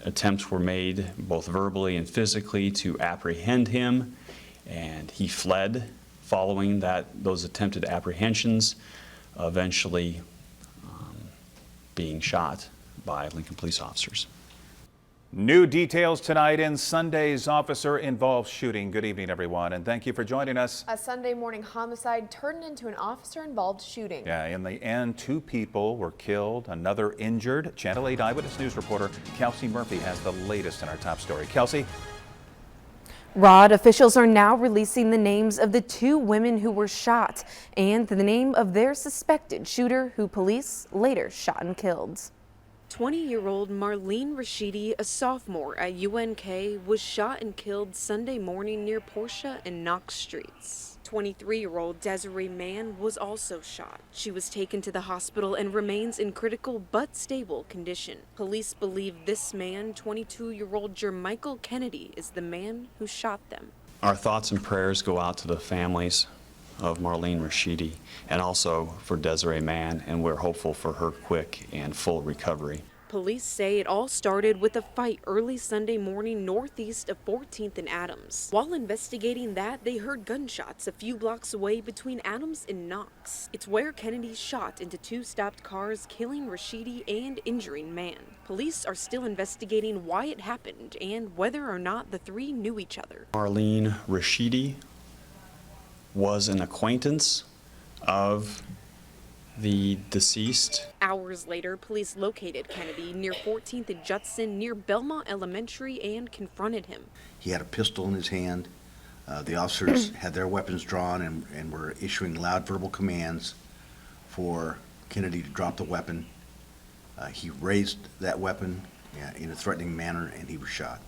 attempts were made, both verbally and physically, to apprehend him, and he fled following those attempted apprehensions, eventually being shot by Lincoln police officers. New details tonight in Sunday's officer-involved shooting. Good evening, everyone, and thank you for joining us. A Sunday morning homicide turned into an officer-involved shooting. Yeah, in the end, 2 people were killed, another injured. Channel 8 Eyewitness News reporter Kelsey Murphy has the latest in our top story. Kelsey? Rod, officials are now releasing the names of the 2 women who were shot and the name of their suspected shooter who police later shot and killed. 20-year-old Marlene Rashidi, a sophomore at UNK, was shot and killed Sunday morning near Portia and Knox Streets. 23-year-old Desiree Mann was also shot. She was taken to the hospital and remains in critical but stable condition. Police believe this man, 22-year-old Jermichael Kennedy, is the man who shot them. Our thoughts and prayers go out to the families of Marlene Rashidi and also for Desiree Mann, and we're hopeful for her quick and full recovery. Police say it all started with a fight early Sunday morning northeast of 14th and Adams. While investigating that, they heard gunshots a few blocks away between Adams and Knox. It's where Kennedy shot into 2 stopped cars, killing Rashidi and injuring Mann. Police are still investigating why it happened and whether or not the 3 knew each other. Marlene Rashidi was an acquaintance of the deceased. Hours later, police located Kennedy near 14th and Judson near Belmont Elementary and confronted him. He had a pistol in his hand. The officers had their weapons drawn and were issuing loud verbal commands for Kennedy to drop the weapon. He raised that weapon in a threatening manner and he was shot.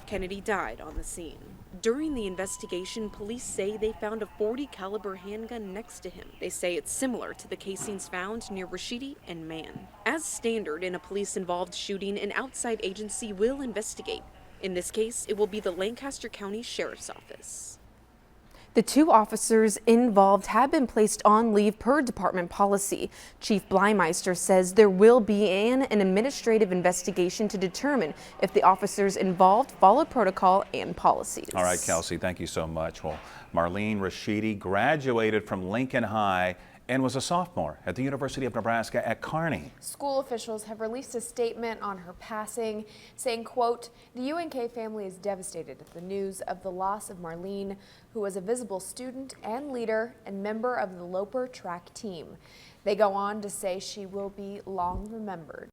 Kennedy died on the scene. During the investigation, police say they found a .40 caliber handgun next to him. They say it's similar to the casings found near Rashidi and Mann. As standard in a police-involved shooting, an outside agency will investigate. In this case, it will be the Lancaster County Sheriff's Office. The 2 officers involved have been placed on leave per department policy. Chief Blymeister says there will be an administrative investigation to determine if the officers involved follow protocol and policies. All right, Kelsey, thank you so much. Well, Marlene Rashidi graduated from Lincoln High and was a sophomore at the University of Nebraska at Kearney. School officials have released a statement on her passing, saying, quote, "The UNK family is devastated at the news of the loss of Marlene, who was a visible student and leader and member of the Loper track team." They go on to say she will be long remembered.